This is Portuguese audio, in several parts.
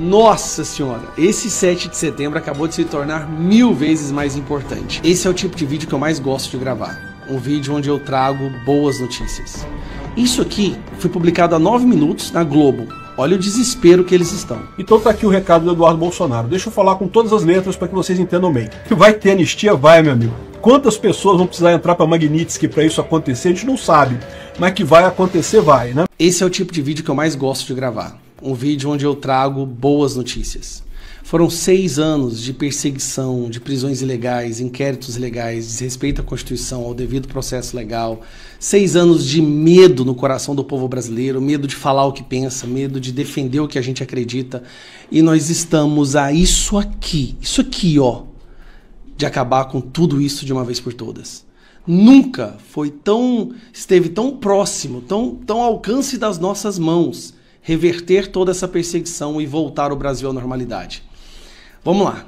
Nossa senhora, esse 7 de setembro acabou de se tornar 1000 vezes mais importante. Esse é o tipo de vídeo que eu mais gosto de gravar. Um vídeo onde eu trago boas notícias. Isso aqui foi publicado há 9 minutos na Globo. Olha o desespero que eles estão. Então tá aqui o recado do Eduardo Bolsonaro. Deixa eu falar com todas as letras para que vocês entendam bem. Que vai ter anistia? Vai, meu amigo. Quantas pessoas vão precisar entrar para Magnitsky para isso acontecer? A gente não sabe. Mas que vai acontecer, vai, né? Esse é o tipo de vídeo que eu mais gosto de gravar. Um vídeo onde eu trago boas notícias. Foram 6 anos de perseguição, de prisões ilegais, inquéritos ilegais, desrespeito à Constituição, ao devido processo legal. 6 anos de medo no coração do povo brasileiro, medo de falar o que pensa, medo de defender o que a gente acredita. E nós estamos a isso aqui, ó, de acabar com tudo isso de uma vez por todas. Nunca esteve tão próximo, tão ao alcance das nossas mãos, reverter toda essa perseguição e voltar o Brasil à normalidade. Vamos lá.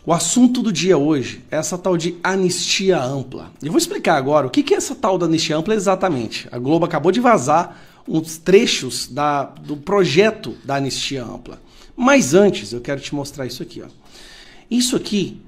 O assunto do dia hoje é essa tal de anistia ampla. Eu vou explicar agora o que é essa tal da anistia ampla exatamente. A Globo acabou de vazar uns trechos do projeto da anistia ampla. Mas antes, eu quero te mostrar isso aqui, ó. Isso aqui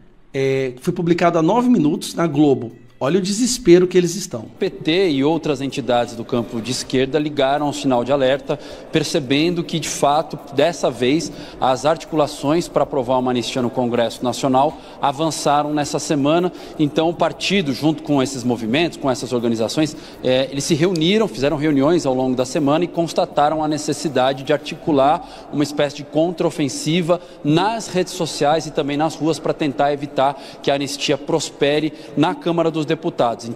foi publicado há 9 minutos na Globo. Olha o desespero que eles estão. O PT e outras entidades do campo de esquerda ligaram ao sinal de alerta, percebendo que, de fato, dessa vez, as articulações para aprovar uma anistia no Congresso Nacional avançaram nessa semana. Então, o partido, junto com esses movimentos, com essas organizações, eles se reuniram, fizeram reuniões ao longo da semana e constataram a necessidade de articular uma espécie de contraofensiva nas redes sociais e também nas ruas para tentar evitar que a anistia prospere na Câmara dos Deputados.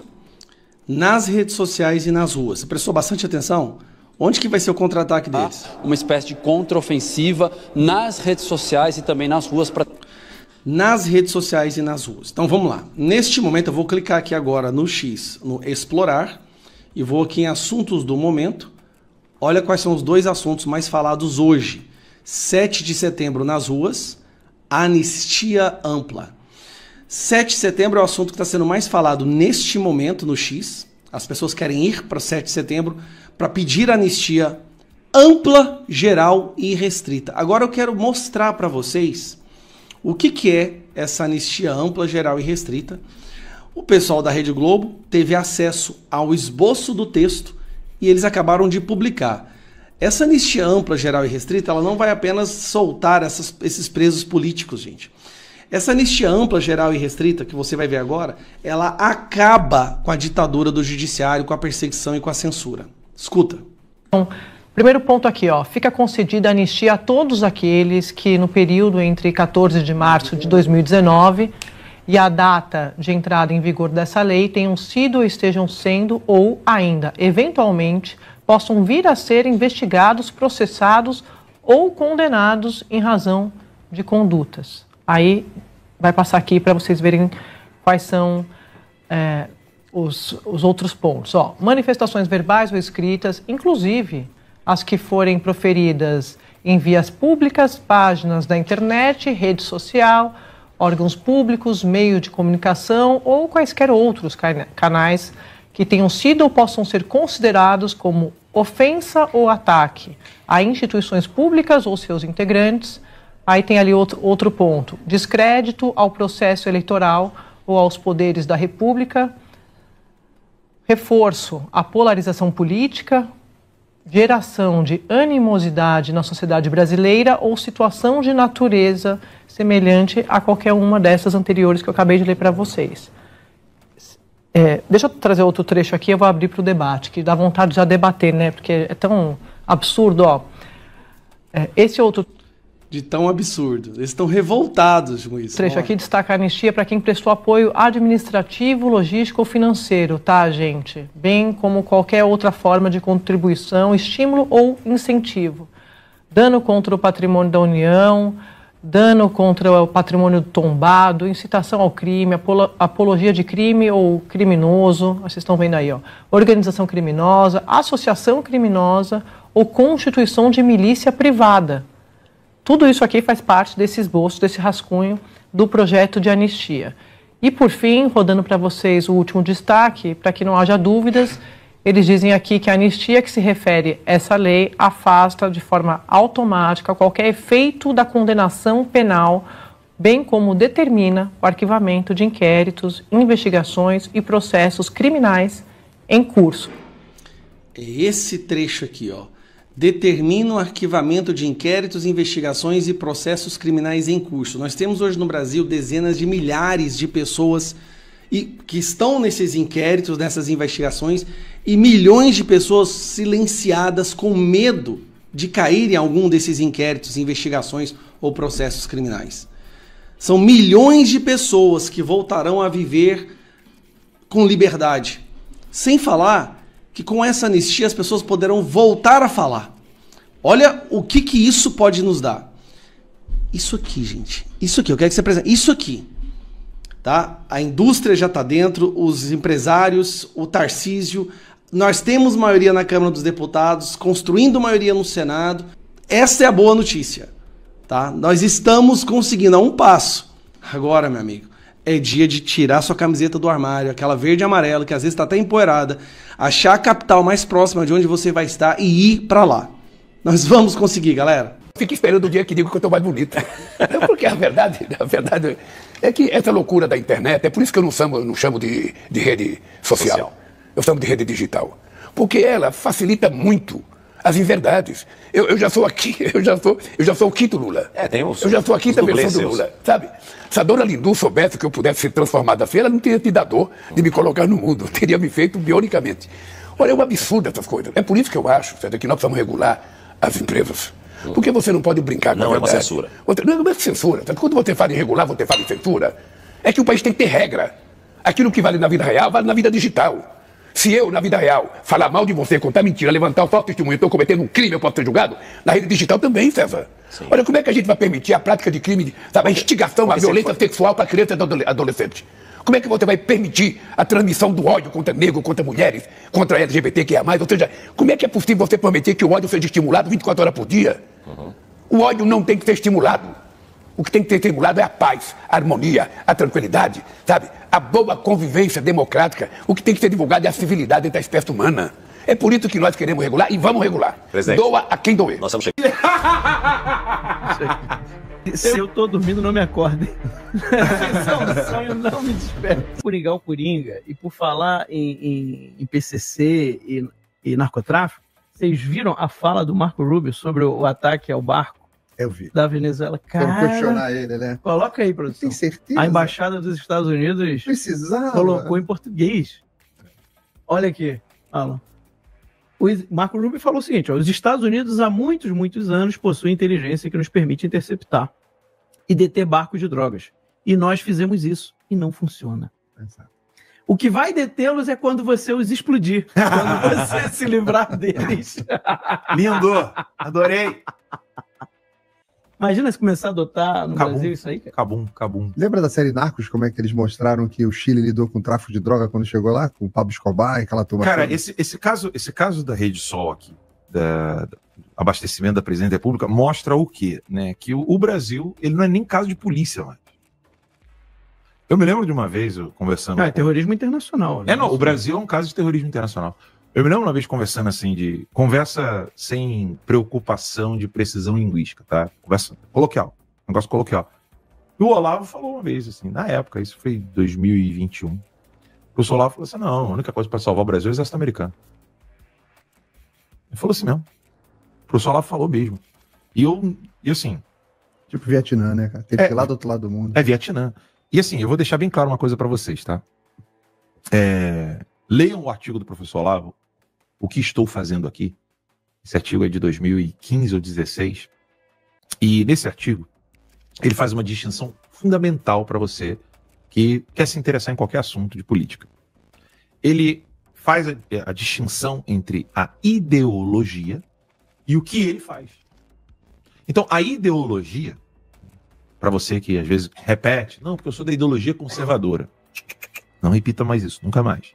Nas redes sociais e nas ruas. Você prestou bastante atenção? Onde que vai ser o contra-ataque deles? Uma espécie de contraofensiva nas redes sociais e também nas ruas. Nas redes sociais e nas ruas. Então vamos lá. Neste momento eu vou clicar aqui agora no X, no Explorar, e vou aqui em Assuntos do Momento. Olha quais são os 2 assuntos mais falados hoje. 7 de setembro nas ruas, anistia ampla. 7 de setembro é o assunto que está sendo mais falado neste momento no X. As pessoas querem ir para 7 de setembro para pedir anistia ampla, geral e restrita. Agora eu quero mostrar para vocês o que é essa anistia ampla, geral e restrita. O pessoal da Rede Globo teve acesso ao esboço do texto e eles acabaram de publicar. Essa anistia ampla, geral e restrita, ela não vai apenas soltar esses presos políticos, gente. Essa anistia ampla, geral e restrita, que você vai ver agora, ela acaba com a ditadura do judiciário, com a perseguição e com a censura. Escuta. Bom, primeiro ponto aqui, ó, fica concedida anistia a todos aqueles que no período entre 14 de março de 2019 e a data de entrada em vigor dessa lei tenham sido ou estejam sendo ou ainda, eventualmente, possam vir a ser investigados, processados ou condenados em razão de condutas. Aí vai passar aqui para vocês verem quais são os outros pontos. Ó, manifestações verbais ou escritas, inclusive as que forem proferidas em vias públicas, páginas da internet, rede social, órgãos públicos, meio de comunicação ou quaisquer outros canais que tenham sido ou possam ser considerados como ofensa ou ataque a instituições públicas ou seus integrantes. Aí tem ali outro ponto, descrédito ao processo eleitoral ou aos poderes da República, reforço à polarização política, geração de animosidade na sociedade brasileira ou situação de natureza semelhante a qualquer uma dessas anteriores que eu acabei de ler para vocês. Deixa eu trazer outro trecho aqui, eu vou abrir para o debate, que dá vontade de já debater, né? Porque é tão absurdo, ó. Esse outro de tão absurdo. Eles estão revoltados com isso. O trecho aqui destaca a anistia para quem prestou apoio administrativo, logístico ou financeiro, tá, gente? Bem como qualquer outra forma de contribuição, estímulo ou incentivo. Dano contra o patrimônio da União, dano contra o patrimônio tombado, incitação ao crime, apologia de crime ou criminoso, vocês estão vendo aí, ó, organização criminosa, associação criminosa ou constituição de milícia privada. Tudo isso aqui faz parte desse esboço, desse rascunho do projeto de anistia. E, por fim, rodando para vocês o último destaque, para que não haja dúvidas, Eles dizem aqui que a anistia que se refere a essa lei afasta de forma automática qualquer efeito da condenação penal, bem como determina o arquivamento de inquéritos, investigações e processos criminais em curso. Esse trecho aqui, ó. Determina o arquivamento de inquéritos, investigações e processos criminais em curso. Nós temos hoje no Brasil dezenas de milhares de pessoas que estão nesses inquéritos, nessas investigações, e milhões de pessoas silenciadas com medo de cair em algum desses inquéritos, investigações ou processos criminais. São milhões de pessoas que voltarão a viver com liberdade. Sem falar que com essa anistia as pessoas poderão voltar a falar. Olha o que isso pode nos dar. Isso aqui, gente. Isso aqui, eu quero que você apresente. Isso aqui. Tá? A indústria já está dentro, os empresários, o Tarcísio. Nós temos maioria na Câmara dos Deputados, construindo maioria no Senado. Essa é a boa notícia. Tá? Nós estamos conseguindo a um passo. Agora, meu amigo, é dia de tirar sua camiseta do armário, aquela verde e amarela, que às vezes está até empoeirada, achar a capital mais próxima de onde você vai estar e ir para lá. Nós vamos conseguir, galera. Fico esperando o dia que digo que eu estou mais bonito. Porque a verdade é que essa loucura da internet, é por isso que eu não chamo de rede social. Eu chamo de rede digital. Porque ela facilita muito as inverdades. Eu já sou aqui, eu já sou o quinto Lula. Eu já sou a quinta versão do Lula, sabe? Se a dona Lindu soubesse que eu pudesse ser transformado assim, ela não teria te dado dor de me colocar no mundo, teria me feito bionicamente. Olha, é um absurdo essas coisas. É por isso que eu acho, certo, que nós precisamos regular as empresas. Porque você não pode brincar com a verdade. Não é uma censura. Não é censura. Quando você fala em regular, você fala em censura. É que o país tem que ter regra. Aquilo que vale na vida real, vale na vida digital. Se eu, na vida real, falar mal de você, contar mentira, levantar o falso testemunho, estou cometendo um crime, eu posso ser julgado? Na rede digital também, César. Sim. Olha, como é que a gente vai permitir a prática de crime, sabe, a instigação, a violência sexual para crianças e adolescentes? Como é que você vai permitir a transmissão do ódio contra negros, contra mulheres, contra LGBTQIA+? Ou seja, como é que é possível você prometer que o ódio seja estimulado 24 horas por dia? O ódio não tem que ser estimulado. O que tem que ser estimulado é a paz, a harmonia, a tranquilidade, sabe? A boa convivência democrática. O que tem que ser divulgado é a civilidade entre a espécie humana. É por isso que nós queremos regular e vamos regular. Presidente, doa a quem doer. Nós estamos Se eu tô dormindo, não me acordem. Se é um sonho, não me despertem. Coringar o Coringa, e por falar em PCC e narcotráfico, vocês viram a fala do Marco Rubio sobre o ataque ao barco? Eu vi. Da Venezuela. Cara, questionar ele, né? Coloca aí, produção. Tem certeza? A Embaixada dos Estados Unidos colocou em português. Olha aqui, Alan. O Marco Rubio falou o seguinte: ó, os Estados Unidos há muitos anos possuem inteligência que nos permite interceptar e deter barcos de drogas. E nós fizemos isso e não funciona. Exato. O que vai detê-los é quando você os explodir. Quando você se livrar deles. Lindo! Adorei! Imagina se começar a adotar no Brasil isso aí, cara. Cabum. Lembra da série Narcos, como é que eles mostraram que o Chile lidou com o tráfico de droga quando chegou lá? Com o Pablo Escobar e aquela turma. Cara, esse caso da Rede Sol aqui, da abastecimento da Presidente da República, mostra o quê? Né? Que o Brasil, ele não é nem caso de polícia, mais. Eu me lembro de uma vez, eu conversando... É terrorismo internacional. Né? Não, o Brasil é um caso de terrorismo internacional. Eu me lembro uma vez conversando assim de... Conversa sem preocupação de precisão linguística, tá? Conversa coloquial. Negócio coloquial. E o Olavo falou uma vez, assim, na época, isso foi 2021. O professor Olavo falou assim, não, a única coisa para salvar o Brasil é o exército americano. Ele falou assim mesmo. O professor Olavo falou mesmo. E assim... Tipo Vietnã, né, cara? Tem que ir lá do outro lado do mundo. É Vietnã. E assim, eu vou deixar bem claro uma coisa para vocês, tá? Leiam o artigo do professor Olavo, o que estou fazendo aqui. Esse artigo é de 2015 ou 2016. E nesse artigo, ele faz uma distinção fundamental para você que quer se interessar em qualquer assunto de política. Ele faz a distinção entre a ideologia e o que ele faz. Então, a ideologia, para você que às vezes repete, não, porque eu sou da ideologia conservadora. Não repita mais isso, nunca mais.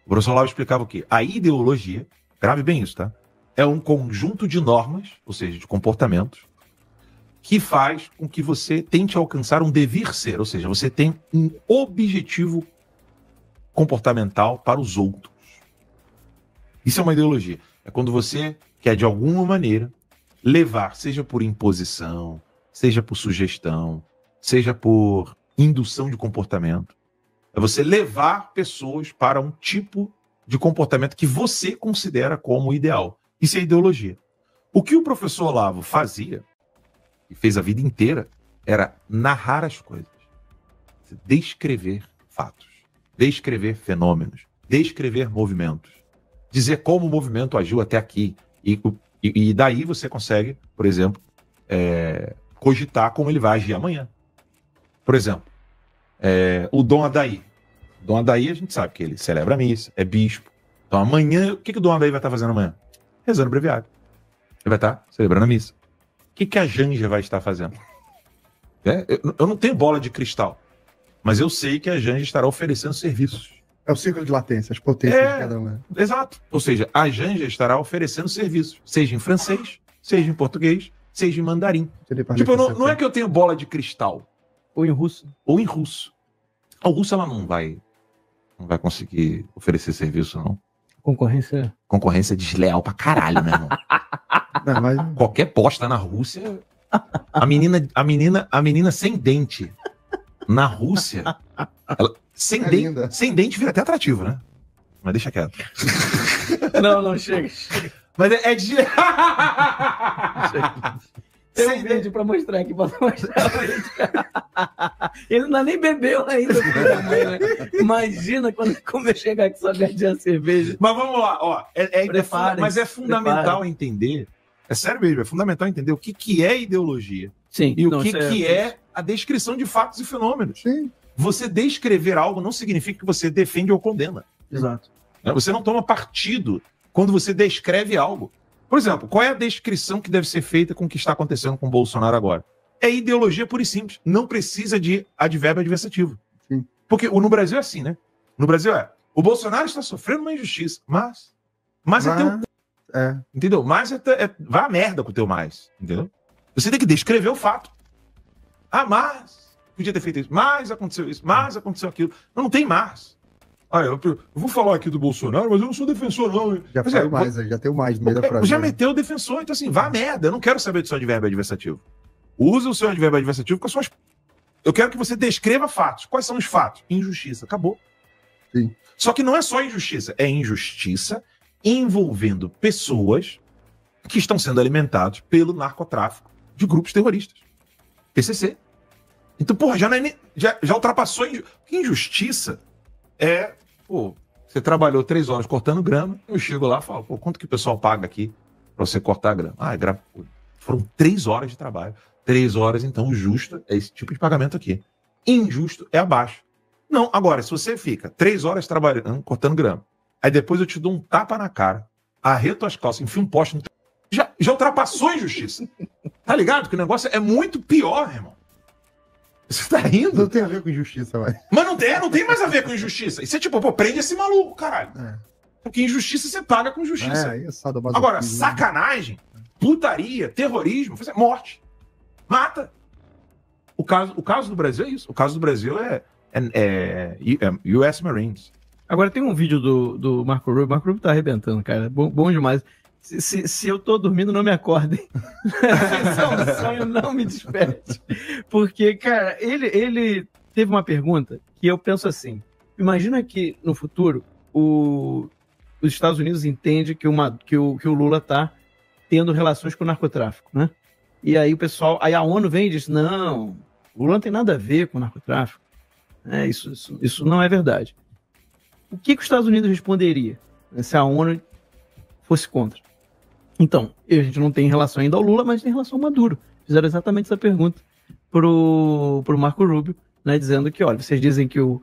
O professor Olavo explicava o quê? A ideologia, grave bem isso, tá? É um conjunto de normas, ou seja, de comportamentos, que faz com que você tente alcançar um devir ser, ou seja, você tem um objetivo comportamental para os outros. Isso é uma ideologia. É quando você quer, de alguma maneira, levar, seja por imposição, seja por sugestão, seja por indução de comportamento, é você levar pessoas para um tipo de comportamento que você considera como ideal. Isso é ideologia. O que o professor Olavo fazia, e fez a vida inteira, era narrar as coisas. Descrever fatos, descrever fenômenos, descrever movimentos, dizer como o movimento agiu até aqui. E daí você consegue, por exemplo, cogitar como ele vai agir amanhã. Por exemplo, o Dom Adaí. Dom Adaí, a gente sabe que ele celebra a missa, é bispo. Então amanhã, o que o Dom Adaí vai estar fazendo amanhã? Rezando o breviário. Ele vai estar celebrando a missa. O que a Janja vai estar fazendo? Eu não tenho bola de cristal, mas eu sei que a Janja estará oferecendo serviços. É o ciclo de latência, as potências de cada um. Exato. Ou seja, a Janja estará oferecendo serviços, seja em francês, seja em português, seja em mandarim. Tipo, não é que eu tenho bola de cristal. Ou em russo. Ou em russo. A russo ela não vai conseguir oferecer serviço, não. Concorrência desleal pra caralho, né, irmão? Não, mas... Qualquer posta na Rússia, a menina sem dente na Rússia, ela, sem dente vira até atrativo, né? Mas deixa quieto. Não, chega. Mas é de... Tem um vídeo pra mostrar aqui, posso mostrar o vídeo. Ele não nem bebeu ainda, né? Imagina como eu chegar aqui só ganhar cerveja. Mas vamos lá, ó. Mas é fundamental entender, é sério mesmo, é fundamental entender o que é ideologia. Sim, e o que é a descrição de fatos e fenômenos. Sim. Você descrever algo não significa que você defende ou condena. Exato. Você não toma partido quando você descreve algo. Por exemplo, qual é a descrição que deve ser feita com o que está acontecendo com o Bolsonaro agora? É ideologia pura e simples. Não precisa de advérbio adversativo. Sim. Porque no Brasil é assim, né? No Brasil o Bolsonaro está sofrendo uma injustiça, mas é teu... Entendeu? Mas vai a merda com o teu mais. Entendeu? Você tem que descrever o fato. Mas podia ter feito isso. Mas aconteceu isso. Mas aconteceu aquilo. Não tem mais. Eu vou falar aqui do Bolsonaro, mas eu não sou defensor, não. Já tenho mais no meio da frase. Já meteu o defensor, então assim, vá a merda. Eu não quero saber do seu advérbio adversativo. Use o seu advérbio adversativo com as suas... Eu quero que você descreva fatos. Quais são os fatos? Injustiça. Acabou. Sim. Só que não é só injustiça. É injustiça envolvendo pessoas que estão sendo alimentados pelo narcotráfico de grupos terroristas. PCC. Então, porra, já ultrapassou... Que injustiça é... Pô, você trabalhou 3 horas cortando grama, eu chego lá e falo, pô, quanto que o pessoal paga aqui pra você cortar a grama? Foram 3 horas de trabalho. 3 horas, então, justo é esse tipo de pagamento aqui. Injusto é abaixo. Não, agora, se você fica 3 horas trabalhando, cortando grama, aí depois eu te dou um tapa na cara, arreto as calças, enfio um poste no... Já ultrapassou a injustiça. Tá ligado? Que o negócio é muito pior, irmão. Você tá rindo? Não tem a ver com injustiça, vai. Mas não tem mais a ver com injustiça. Isso é tipo, pô, prende esse maluco, caralho. Porque injustiça você paga com justiça. Agora, sacanagem, putaria, terrorismo, morte. Mata. O caso do Brasil é isso. O caso do Brasil é US Marines. Agora tem um vídeo do Marco Rubio. Marco Rubio tá arrebentando, cara. Bom demais. Se eu tô dormindo, não me acordem. Se é um sonho, não me desperte. Porque, cara, ele teve uma pergunta que eu penso assim. Imagina que, no futuro, os Estados Unidos entendem que o Lula tá tendo relações com o narcotráfico, né? E aí aí a ONU vem e diz, não, o Lula não tem nada a ver com o narcotráfico. Isso não é verdade. O que os Estados Unidos responderia se a ONU fosse contra? Então, a gente não tem relação ainda ao Lula, mas tem relação ao Maduro. Fizeram exatamente essa pergunta pro Marco Rubio, né, dizendo que, olha, vocês dizem que o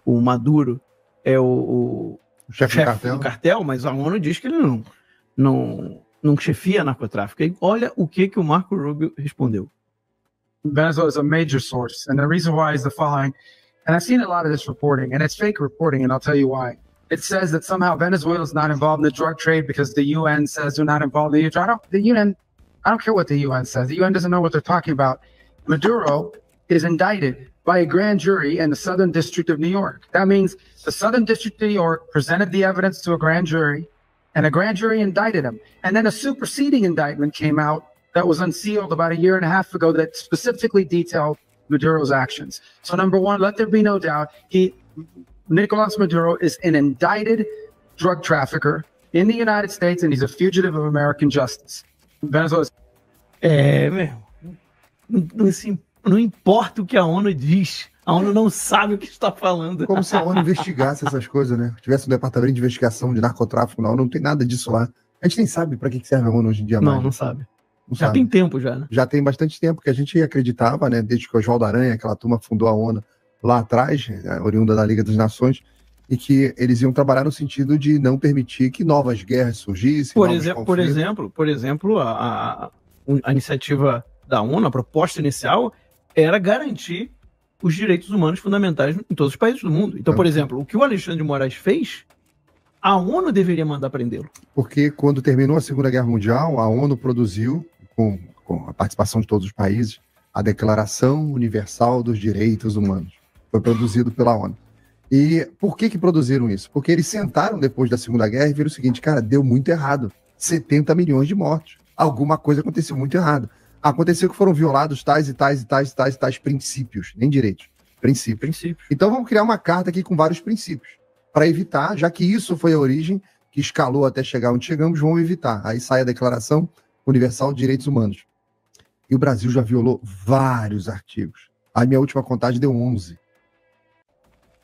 Maduro é o chefe do cartel, mas a ONU diz que ele não chefia narcotráfico. E olha o que o Marco Rubio respondeu. Venezuela is a major source, and the reason why is the following. And I've seen a lot of this reporting, and it's fake reporting, and I'll tell you why. It says that somehow Venezuela is not involved in the drug trade because the UN says they're not involved in the drug. I don't care what the UN says. The UN doesn't know what they're talking about. Maduro is indicted by a grand jury in the Southern District of New York. That means the Southern District of New York presented the evidence to a grand jury, and a grand jury indicted him. And then a superseding indictment came out that was unsealed about a year and a half ago that specifically detailed Maduro's actions. So number one, let there be no doubt, Nicolas Maduro is an indicted drug trafficker in the United States, and he's a fugitive of American justice. Venezuela. Não importa o que a ONU diz, a ONU não sabe o que está falando. Como se a ONU investigasse essas coisas, né? Tivesse um departamento de investigação de narcotráfico na ONU, não tem nada disso lá. A gente nem sabe para que serve a ONU hoje em dia mais. Não sabe. Não já sabe. Tem tempo já, né? Já tem bastante tempo que a gente acreditava, né? Desde que o Oswaldo Aranha, aquela turma, fundou a ONU lá atrás, oriunda da Liga das Nações, e que eles iam trabalhar no sentido de não permitir que novas guerras surgissem. Por exemplo, a iniciativa da ONU, a proposta inicial, era garantir os direitos humanos fundamentais em todos os países do mundo. Então, por exemplo, o que o Alexandre de Moraes fez, a ONU deveria mandar prendê-lo. Porque quando terminou a Segunda Guerra Mundial, a ONU produziu, com a participação de todos os países, a Declaração Universal dos Direitos Humanos. Foi produzido pela ONU. E por que produziram isso? Porque eles sentaram depois da Segunda Guerra e viram o seguinte, cara, deu muito errado. 70 milhões de mortos. Alguma coisa aconteceu muito errado. Aconteceu que foram violados tais princípios, nem direitos, princípios. Então vamos criar uma carta aqui com vários princípios, para evitar, já que isso foi a origem, que escalou até chegar onde chegamos, vamos evitar. Aí sai a Declaração Universal de Direitos Humanos. E o Brasil já violou vários artigos. A minha última contagem deu 11.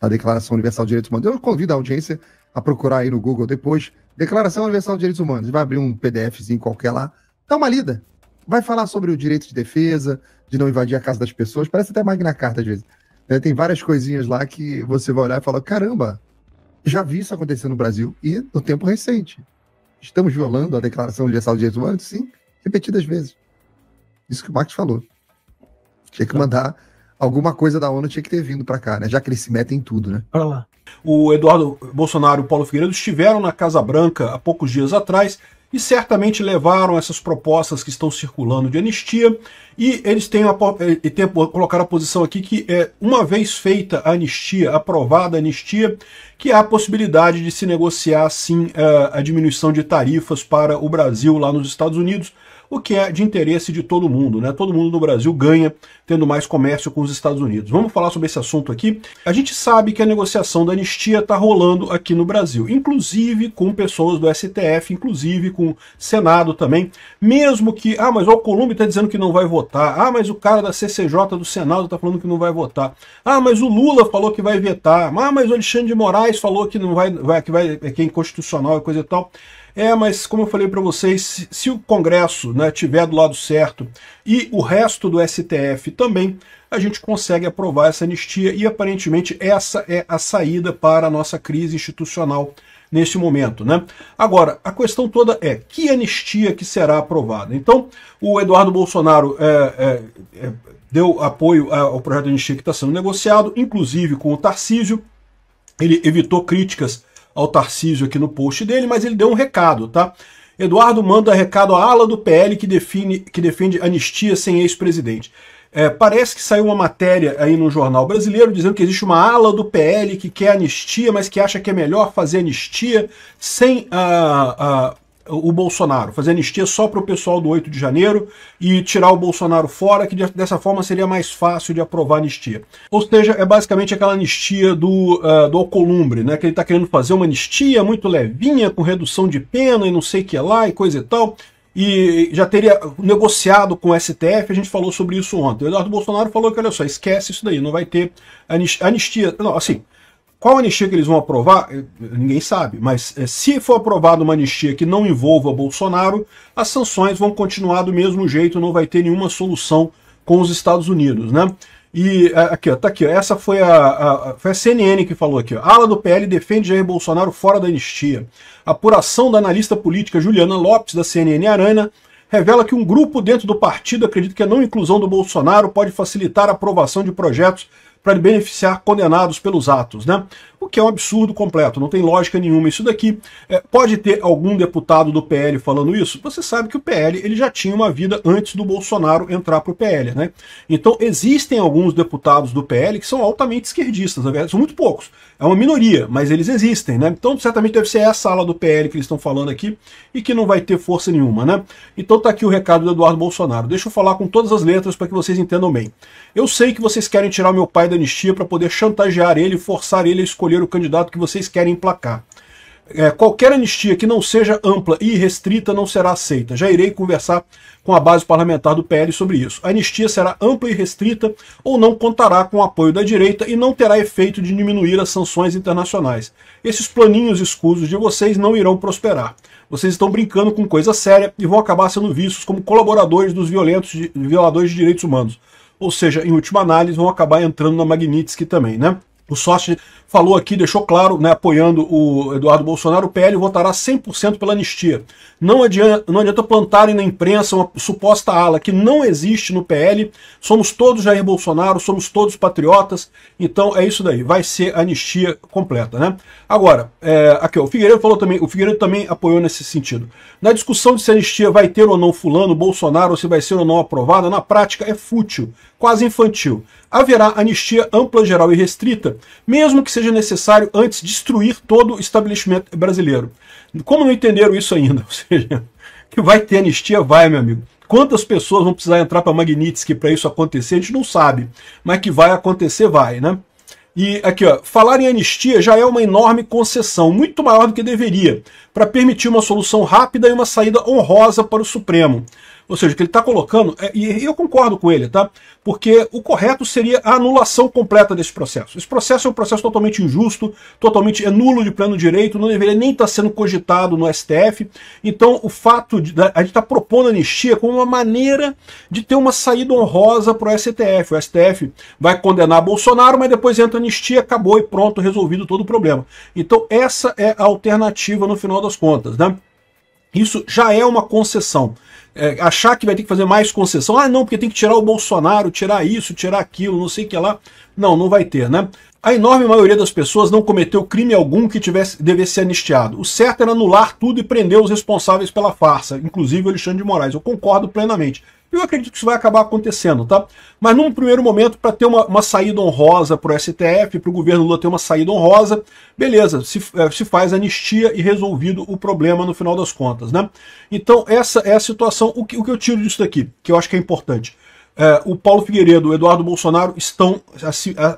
A Declaração Universal de Direitos Humanos. Eu convido a audiência a procurar aí no Google depois, Declaração Universal de Direitos Humanos. Vai abrir um PDFzinho qualquer lá, dá uma lida. Vai falar sobre o direito de defesa, de não invadir a casa das pessoas, parece até Magna Carta às vezes. Tem várias coisinhas lá que você vai olhar e falar, caramba, já vi isso acontecer no Brasil e no tempo recente. Estamos violando a Declaração Universal de Direitos Humanos? Sim, repetidas vezes. Isso que o Marcos falou. Tinha que mandar alguma coisa da ONU, tinha que ter vindo para cá, né? Já que eles se metem em tudo, né? Olha lá. O Eduardo Bolsonaro e o Paulo Figueiredo estiveram na Casa Branca há poucos dias atrás e certamente levaram essas propostas que estão circulando de anistia, e eles colocaram a posição aqui que, uma vez feita a anistia, aprovada a anistia, que há a possibilidade de se negociar, sim, a diminuição de tarifas para o Brasil lá nos Estados Unidos, o que é de interesse de todo mundo, né? Todo mundo no Brasil ganha tendo mais comércio com os Estados Unidos. Vamos falar sobre esse assunto aqui. A gente sabe que a negociação da anistia está rolando aqui no Brasil, inclusive com pessoas do STF, inclusive com o Senado também, mesmo que, mas o Alcolumbre está dizendo que não vai votar, mas o cara da CCJ do Senado está falando que não vai votar, mas o Lula falou que vai vetar, mas o Alexandre de Moraes falou que não que é inconstitucional e coisa e tal. Mas como eu falei para vocês, se o Congresso, né, tiver do lado certo e o resto do STF também, a gente consegue aprovar essa anistia e aparentemente essa é a saída para a nossa crise institucional nesse momento, né? Agora, a questão toda é que anistia que será aprovada. Então, o Eduardo Bolsonaro deu apoio ao projeto de anistia que está sendo negociado, inclusive com o Tarcísio. Ele evitou críticas ao Tarcísio aqui no post dele, mas ele deu um recado, tá? Eduardo manda recado à ala do PL que defende anistia sem ex-presidente. Parece que saiu uma matéria aí no jornal brasileiro dizendo que existe uma ala do PL que quer anistia, mas que acha que é melhor fazer anistia sem o Bolsonaro, fazer anistia só para o pessoal do 8 de janeiro e tirar o Bolsonaro fora, que dessa forma seria mais fácil de aprovar a anistia. Ou seja, é basicamente aquela anistia do Alcolumbre, né? Que ele está querendo fazer uma anistia muito levinha, com redução de pena e não sei o que lá e coisa e tal, e já teria negociado com o STF, a gente falou sobre isso ontem. O Eduardo Bolsonaro falou que, olha só, esquece isso daí, não vai ter anistia. Não, assim, qual anistia que eles vão aprovar? Ninguém sabe, mas se for aprovada uma anistia que não envolva Bolsonaro, as sanções vão continuar do mesmo jeito, não vai ter nenhuma solução com os Estados Unidos, né? E aqui, ó, tá aqui, ó, essa foi a CNN que falou aqui, ó. A ala do PL defende Jair Bolsonaro fora da anistia. A apuração da analista política Juliana Lopes, da CNN Arana, revela que um grupo dentro do partido acredita que a não inclusão do Bolsonaro pode facilitar a aprovação de projetos para beneficiar condenados pelos atos, né? o que é um absurdo completo, não tem lógica nenhuma. Isso daqui pode ter algum deputado do PL falando isso? Você sabe que o PL ele já tinha uma vida antes do Bolsonaro entrar para o PL, né? Então existem alguns deputados do PL que são altamente esquerdistas, na verdade, são muito poucos, é uma minoria, mas eles existem, né? Então certamente deve ser essa ala do PL que eles estão falando aqui e que não vai ter força nenhuma, né? Então tá aqui o recado do Eduardo Bolsonaro. Deixa eu falar com todas as letras para que vocês entendam bem. Eu sei que vocês querem tirar o meu pai da anistia para poder chantagear ele e forçar ele a escolher o candidato que vocês querem emplacar. Qualquer anistia que não seja ampla e restrita não será aceita. Já irei conversar com a base parlamentar do PL sobre isso. A anistia será ampla e restrita ou não contará com o apoio da direita e não terá efeito de diminuir as sanções internacionais. Esses planinhos escusos de vocês não irão prosperar. Vocês estão brincando com coisa séria e vão acabar sendo vistos como colaboradores dos violadores de direitos humanos. Ou seja, em última análise, vão acabar entrando na Magnitsky também, né? O Sócio falou aqui, deixou claro, né, apoiando o Eduardo Bolsonaro, o PL votará 100% pela anistia. Não adianta plantarem na imprensa uma suposta ala que não existe no PL. Somos todos Jair Bolsonaro, somos todos patriotas. Então é isso daí, vai ser anistia completa, né? Agora, aqui ó, o Figueiredo também apoiou nesse sentido. Na discussão de se a anistia vai ter ou não fulano, Bolsonaro, ou se vai ser ou não aprovada, na prática é fútil, quase infantil. Haverá anistia ampla, geral e restrita, mesmo que seja necessário antes destruir todo o estabelecimento brasileiro. Como não entenderam isso ainda? Ou seja, que vai ter anistia, vai, meu amigo. Quantas pessoas vão precisar entrar para Magnitsky para isso acontecer, a gente não sabe. Mas que vai acontecer, vai, né? E aqui, ó, falar em anistia já é uma enorme concessão, muito maior do que deveria, para permitir uma solução rápida e uma saída honrosa para o Supremo. Ou seja, o que ele está colocando, e eu concordo com ele, tá? Porque o correto seria a anulação completa desse processo. Esse processo é um processo totalmente injusto, totalmente nulo de pleno direito, não deveria nem estar sendo cogitado no STF. Então, o fato de a gente estar propondo anistia como uma maneira de ter uma saída honrosa para o STF. O STF vai condenar Bolsonaro, mas depois entra anistia, acabou e pronto, resolvido todo o problema. Então, essa é a alternativa no final das contas, né? Isso já é uma concessão. Achar que vai ter que fazer mais concessão, não, porque tem que tirar o Bolsonaro, tirar isso, tirar aquilo, não sei o que lá. Não, não vai ter, né? A enorme maioria das pessoas não cometeu crime algum que devesse ser anistiado. O certo era anular tudo e prender os responsáveis pela farsa, inclusive o Alexandre de Moraes. Eu concordo plenamente. Eu acredito que isso vai acabar acontecendo, tá? Mas num primeiro momento, para ter uma saída honrosa para o STF, para o governo Lula ter uma saída honrosa, beleza, se faz anistia e resolvido o problema no final das contas, né? Então essa é a situação. O que eu tiro disso daqui, que eu acho que é importante. O Paulo Figueiredo, o Eduardo Bolsonaro estão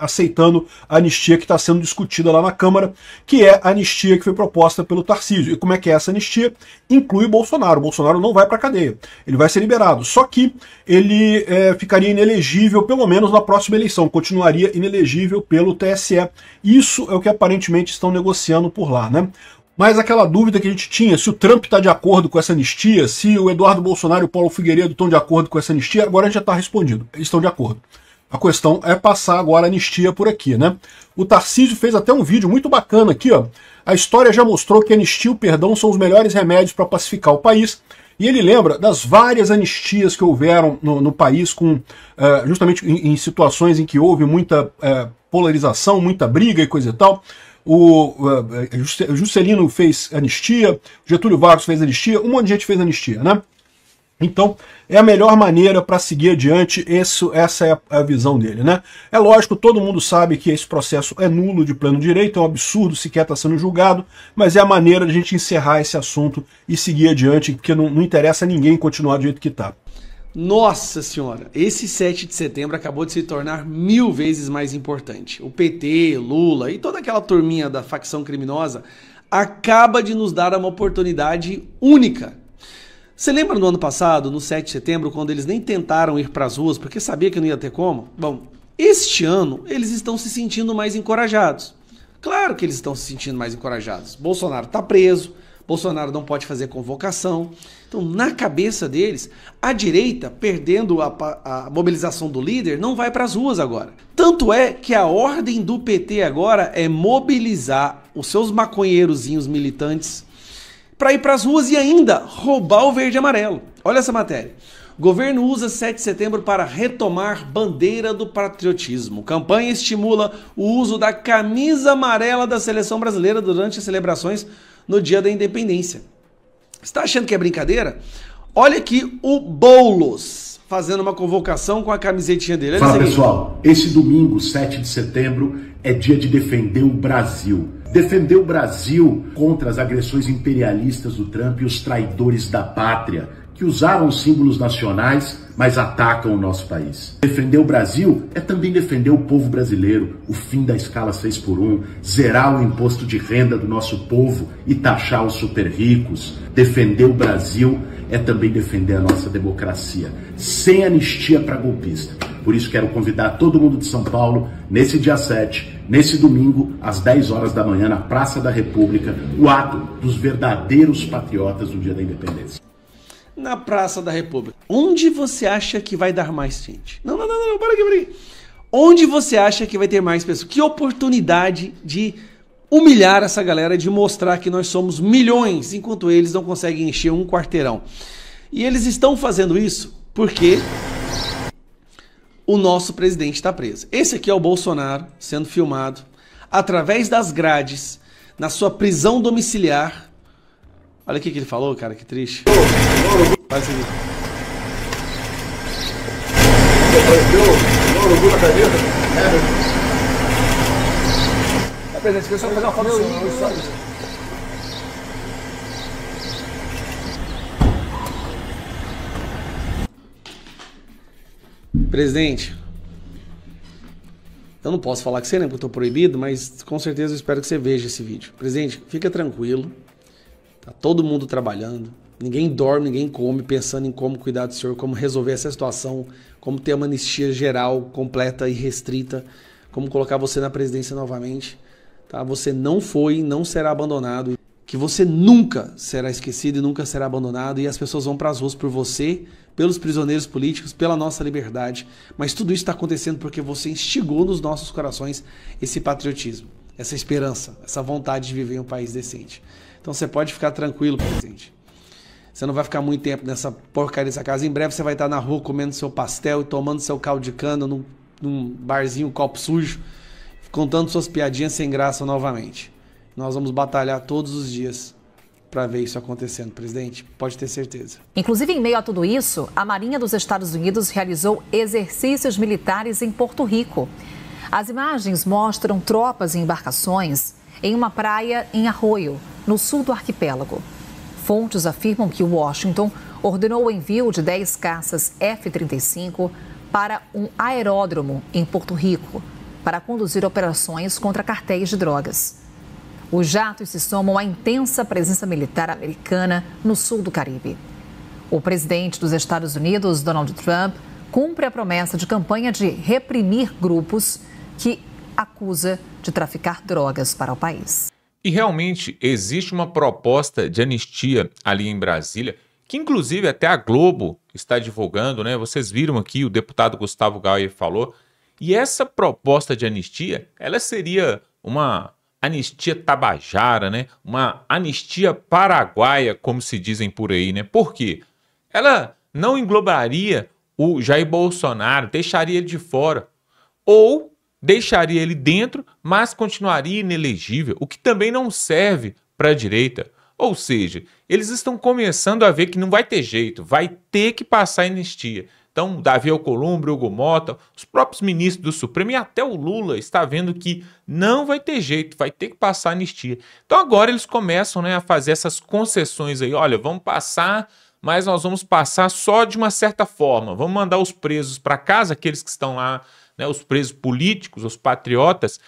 aceitando a anistia que está sendo discutida lá na Câmara, que é a anistia que foi proposta pelo Tarcísio. E como é que é essa anistia? Inclui o Bolsonaro. O Bolsonaro não vai para a cadeia, ele vai ser liberado. Só que ele ficaria inelegível, pelo menos na próxima eleição, continuaria inelegível pelo TSE. Isso é o que aparentemente estão negociando por lá, né? Mas aquela dúvida que a gente tinha, se o Trump está de acordo com essa anistia, se o Eduardo Bolsonaro e o Paulo Figueiredo estão de acordo com essa anistia, agora já está respondido. Eles estão de acordo. A questão é passar agora a anistia por aqui, né? O Tarcísio fez até um vídeo muito bacana aqui, ó. A história já mostrou que a anistia e o perdão são os melhores remédios para pacificar o país. E ele lembra das várias anistias que houveram no país, justamente em situações em que houve muita polarização, muita briga e coisa e tal. O Juscelino fez anistia, Getúlio Vargas fez anistia, um monte de gente fez anistia, né? Então, é a melhor maneira para seguir adiante, essa é a visão dele, né? É lógico, todo mundo sabe que esse processo é nulo de pleno direito, é um absurdo sequer estar sendo julgado, mas é a maneira de a gente encerrar esse assunto e seguir adiante, porque não interessa a ninguém continuar do jeito que está. Nossa senhora, esse 7 de setembro acabou de se tornar 1000 vezes mais importante. O PT, Lula e toda aquela turminha da facção criminosa acaba de nos dar uma oportunidade única. Você lembra no ano passado, no 7 de setembro, quando eles nem tentaram ir para as ruas porque sabia que não ia ter como? Bom, este ano eles estão se sentindo mais encorajados. Claro que eles estão se sentindo mais encorajados. Bolsonaro está preso, Bolsonaro não pode fazer convocação. Então, na cabeça deles, a direita, perdendo a mobilização do líder, não vai para as ruas agora. Tanto é que a ordem do PT agora é mobilizar os seus maconheirozinhos militantes para ir para as ruas e ainda roubar o verde e amarelo. Olha essa matéria. Governo usa 7 de setembro para retomar bandeira do patriotismo. Campanha estimula o uso da camisa amarela da seleção brasileira durante as celebrações no Dia da Independência. Você está achando que é brincadeira? Olha aqui o Boulos fazendo uma convocação com a camisetinha dele. Fala pessoal, esse domingo, 7 de setembro, é dia de defender o Brasil. Defender o Brasil contra as agressões imperialistas do Trump e os traidores da pátria, que usaram símbolos nacionais, mas atacam o nosso país. Defender o Brasil é também defender o povo brasileiro, o fim da escala 6x1, zerar o imposto de renda do nosso povo e taxar os super ricos. Defender o Brasil é também defender a nossa democracia, sem anistia para golpista. Por isso quero convidar todo mundo de São Paulo, nesse dia 7, nesse domingo, às 10 horas da manhã, na Praça da República, o ato dos verdadeiros patriotas do Dia da Independência. Na Praça da República. Onde você acha que vai dar mais gente? Não, para aqui. Onde você acha que vai ter mais pessoas? Que oportunidade de humilhar essa galera, de mostrar que nós somos milhões, enquanto eles não conseguem encher um quarteirão. E eles estão fazendo isso porque o nosso presidente está preso. Esse aqui é o Bolsonaro sendo filmado através das grades na sua prisão domiciliar. Olha o que ele falou, cara, que triste. Olha isso aqui. Presidente, eu só fazer uma foto só. Presidente, eu não posso falar que você, né, porque eu tô proibido, mas com certeza eu espero que você veja esse vídeo. Presidente, fica tranquilo. Tá todo mundo trabalhando, ninguém dorme, ninguém come, pensando em como cuidar do senhor, como resolver essa situação, como ter uma anistia geral, completa e restrita, como colocar você na presidência novamente. Tá? Você não foi e não será abandonado, que você nunca será esquecido e nunca será abandonado, e as pessoas vão para as ruas por você, pelos prisioneiros políticos, pela nossa liberdade, mas tudo isso está acontecendo porque você instigou nos nossos corações esse patriotismo, essa esperança, essa vontade de viver em um país decente. Então você pode ficar tranquilo, presidente. Você não vai ficar muito tempo nessa porcaria dessa casa. Em breve você vai estar na rua comendo seu pastel e tomando seu caldo de cana num barzinho, copo sujo, contando suas piadinhas sem graça novamente. Nós vamos batalhar todos os dias para ver isso acontecendo, presidente. Pode ter certeza. Inclusive, em meio a tudo isso, a Marinha dos Estados Unidos realizou exercícios militares em Porto Rico. As imagens mostram tropas e embarcações em uma praia em Arroio, no sul do arquipélago. Fontes afirmam que Washington ordenou o envio de 10 caças F-35 para um aeródromo em Porto Rico para conduzir operações contra cartéis de drogas. Os jatos se somam à intensa presença militar americana no sul do Caribe. O presidente dos Estados Unidos, Donald Trump, cumpre a promessa de campanha de reprimir grupos que acusa de traficar drogas para o país. E realmente existe uma proposta de anistia ali em Brasília, que inclusive até a Globo está divulgando, né? Vocês viram aqui, o deputado Gustavo Gayer falou. E essa proposta de anistia, ela seria uma anistia tabajara, né? Uma anistia paraguaia, como se dizem por aí, né? Por quê? Ela não englobaria o Jair Bolsonaro, deixaria ele de fora. Ou deixaria ele dentro, mas continuaria inelegível, o que também não serve para a direita. Ou seja, eles estão começando a ver que não vai ter jeito, vai ter que passar a anistia. Então, Davi Alcolumbre, Hugo Mota, os próprios ministros do Supremo e até o Lula está vendo que não vai ter jeito, vai ter que passar a anistia. Então agora eles começam, né, a fazer essas concessões aí. Olha, vamos passar, mas nós vamos passar só de uma certa forma. Vamos mandar os presos para casa, aqueles que estão lá, né, os presos políticos, os patriotas,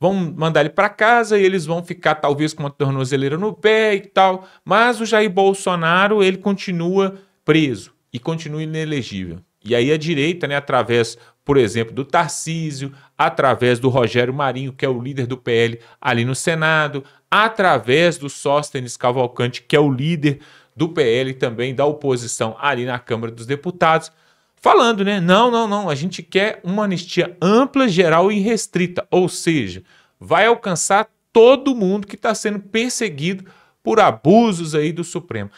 vão mandar ele para casa e eles vão ficar talvez com uma tornozeleira no pé e tal, mas o Jair Bolsonaro, ele continua preso e continua inelegível. E aí a direita, né, através, por exemplo, do Tarcísio, através do Rogério Marinho, que é o líder do PL ali no Senado, através do Sóstenes Cavalcante, que é o líder do PL também da oposição ali na Câmara dos Deputados, falando, né? Não, a gente quer uma anistia ampla, geral e restrita, ou seja, vai alcançar todo mundo que está sendo perseguido por abusos aí do Supremo.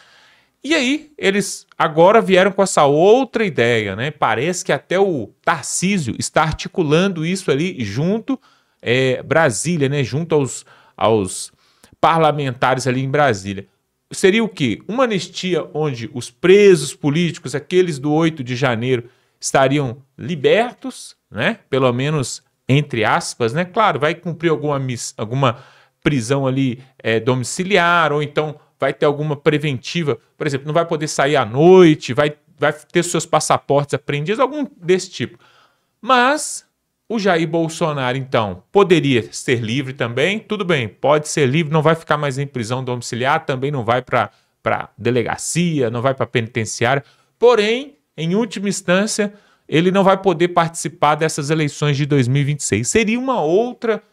E aí, eles agora vieram com essa outra ideia, né? Parece que até o Tarcísio está articulando isso ali junto Brasília, né? Junto aos parlamentares ali em Brasília. Seria o quê? Uma anistia onde os presos políticos, aqueles do 8 de janeiro, estariam libertos, né? Pelo menos entre aspas, né? Claro, vai cumprir alguma prisão ali domiciliar, ou então vai ter alguma preventiva, por exemplo, não vai poder sair à noite, vai ter seus passaportes apreendidos, algum desse tipo. Mas o Jair Bolsonaro, então, poderia ser livre também, tudo bem, pode ser livre, não vai ficar mais em prisão domiciliar, também não vai para delegacia, não vai para penitenciária, porém, em última instância, ele não vai poder participar dessas eleições de 2026. Seria uma outra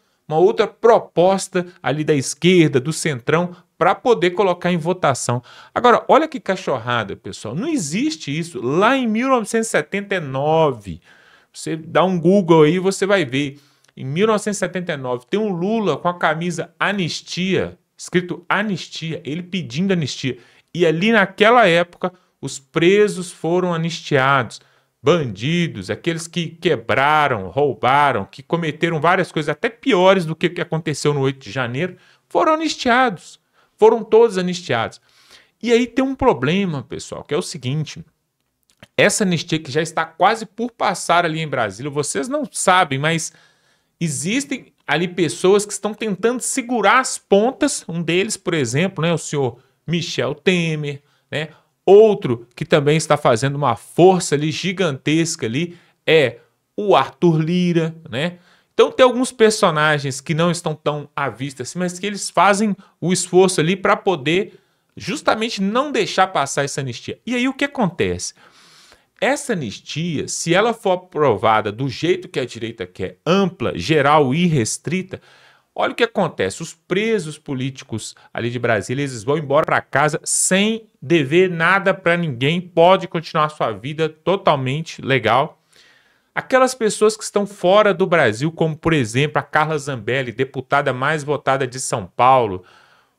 proposta ali da esquerda, do centrão, para poder colocar em votação. Agora, olha que cachorrada, pessoal. Não existe isso. Lá em 1979, você dá um Google aí, você vai ver. Em 1979, tem um Lula com a camisa anistia, escrito anistia, ele pedindo anistia. E ali naquela época, os presos foram anistiados. Bandidos, aqueles que quebraram, roubaram, que cometeram várias coisas até piores do que o que aconteceu no 8 de janeiro, foram anistiados. Foram todos anistiados. E aí tem um problema, pessoal, que é o seguinte: essa anistia que já está quase por passar ali em Brasília, vocês não sabem, mas existem ali pessoas que estão tentando segurar as pontas. Um deles, por exemplo, né, o senhor Michel Temer, né? Outro que também está fazendo uma força ali gigantesca ali é o Arthur Lira, né? Então tem alguns personagens que não estão tão à vista assim, mas que eles fazem o esforço ali para poder justamente não deixar passar essa anistia. E aí o que acontece? Essa anistia, se ela for aprovada do jeito que a direita quer, ampla, geral e restrita, olha o que acontece. Os presos políticos ali de Brasília, eles vão embora para casa sem dever nada para ninguém, pode continuar sua vida totalmente legal. Aquelas pessoas que estão fora do Brasil, como por exemplo a Carla Zambelli, deputada mais votada de São Paulo,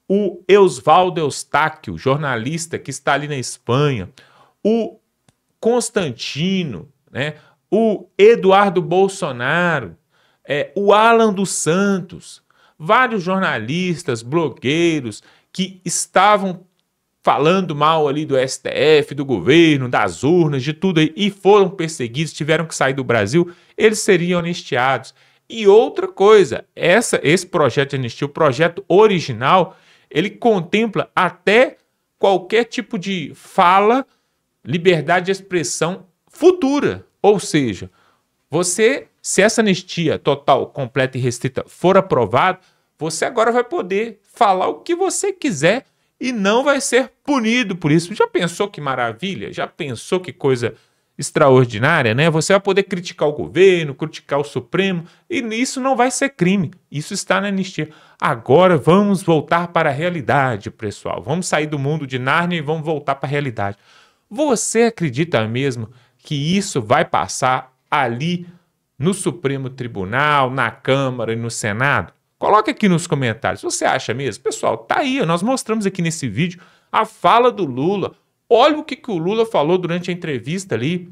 o Eusvaldo Eustáquio, jornalista que está ali na Espanha, o Constantino, né? O Eduardo Bolsonaro, o Alan dos Santos, vários jornalistas, blogueiros que estavam falando mal ali do STF, do governo, das urnas, de tudo aí, e foram perseguidos, tiveram que sair do Brasil, eles seriam anistiados. E outra coisa, esse projeto de anistia, o projeto original, ele contempla até qualquer tipo de fala, liberdade de expressão futura. Ou seja, se essa anistia total, completa e restrita for aprovada, você agora vai poder falar o que você quiser e não vai ser punido por isso. Já pensou que maravilha? Já pensou que coisa extraordinária, né? Você vai poder criticar o governo, criticar o Supremo, e isso não vai ser crime. Isso está na anistia. Agora vamos voltar para a realidade, pessoal. Vamos sair do mundo de Nárnia e vamos voltar para a realidade. Você acredita mesmo que isso vai passar ali no Supremo Tribunal, na Câmara e no Senado? Coloca aqui nos comentários. Você acha mesmo? Pessoal, tá aí. Nós mostramos aqui nesse vídeo a fala do Lula. Olha o que o Lula falou durante a entrevista ali.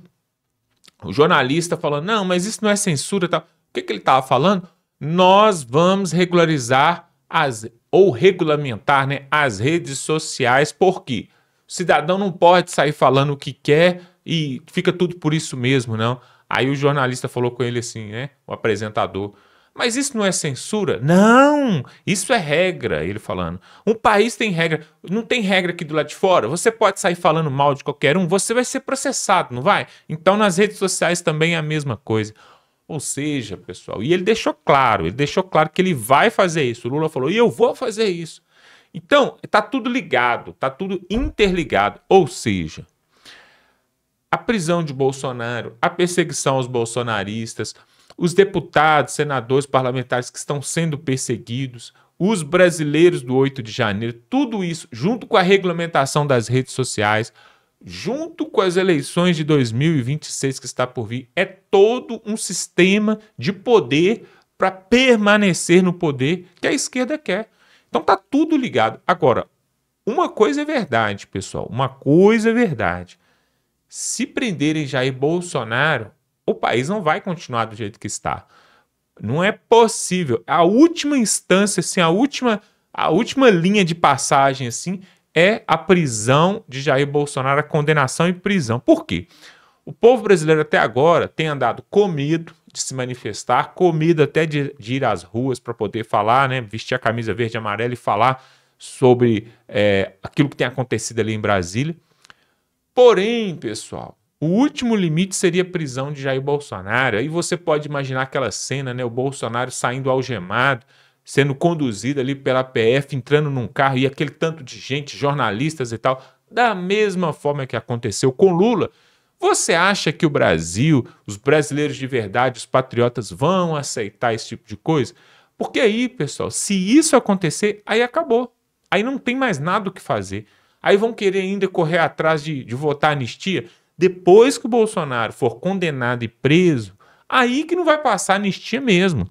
O jornalista falando, não, mas isso não é censura. Tá? O que ele estava falando? Nós vamos regularizar ou regulamentar, né, as redes sociais. Por quê? O cidadão não pode sair falando o que quer e fica tudo por isso mesmo, não. Aí o jornalista falou com ele assim, né, o apresentador, mas isso não é censura? Não, isso é regra, ele falando. Um país tem regra, não tem regra aqui do lado de fora. Você pode sair falando mal de qualquer um, você vai ser processado, não vai? Então nas redes sociais também é a mesma coisa. Ou seja, pessoal, e ele deixou claro que ele vai fazer isso. O Lula falou, e eu vou fazer isso. Então, tá tudo ligado, tá tudo interligado. Ou seja, a prisão de Bolsonaro, a perseguição aos bolsonaristas, os deputados, senadores, parlamentares que estão sendo perseguidos, os brasileiros do 8 de janeiro, tudo isso, junto com a regulamentação das redes sociais, junto com as eleições de 2026 que está por vir, é todo um sistema de poder para permanecer no poder que a esquerda quer. Então tá tudo ligado. Agora, uma coisa é verdade, pessoal, uma coisa é verdade. Se prenderem Jair Bolsonaro, o país não vai continuar do jeito que está. Não é possível. A última instância, assim, a última linha de passagem, assim, é a prisão de Jair Bolsonaro, a condenação e prisão. Por quê? O povo brasileiro até agora tem andado com medo de se manifestar, com medo até de ir às ruas para poder falar, né, vestir a camisa verde e amarela e falar sobre aquilo que tem acontecido ali em Brasília. Porém, pessoal, o último limite seria a prisão de Jair Bolsonaro. Aí você pode imaginar aquela cena, né, o Bolsonaro saindo algemado, sendo conduzido ali pela PF, entrando num carro e aquele tanto de gente, jornalistas e tal, da mesma forma que aconteceu com Lula. Você acha que o Brasil, os brasileiros de verdade, os patriotas vão aceitar esse tipo de coisa? Porque aí, pessoal, se isso acontecer, aí acabou. Aí não tem mais nada o que fazer. Aí vão querer ainda correr atrás de votar anistia. Depois que o Bolsonaro for condenado e preso, aí que não vai passar anistia mesmo.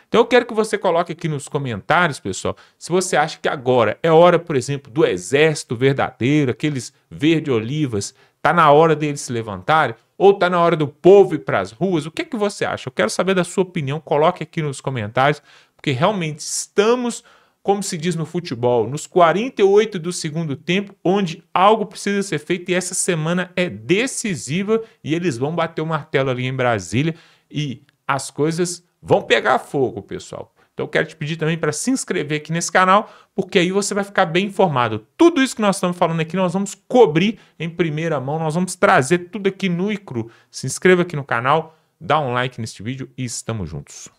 Então eu quero que você coloque aqui nos comentários, pessoal, se você acha que agora é hora, por exemplo, do exército verdadeiro, aqueles verde-olivas, tá na hora deles se levantarem, ou tá na hora do povo ir para as ruas. O que é que você acha? Eu quero saber da sua opinião, coloque aqui nos comentários, porque realmente estamos, como se diz no futebol, nos 48 do segundo tempo, onde algo precisa ser feito e essa semana é decisiva e eles vão bater o martelo ali em Brasília e as coisas vão pegar fogo, pessoal. Então eu quero te pedir também para se inscrever aqui nesse canal, porque aí você vai ficar bem informado. Tudo isso que nós estamos falando aqui, nós vamos cobrir em primeira mão, nós vamos trazer tudo aqui nu e cru. Se inscreva aqui no canal, dá um like nesse vídeo e estamos juntos.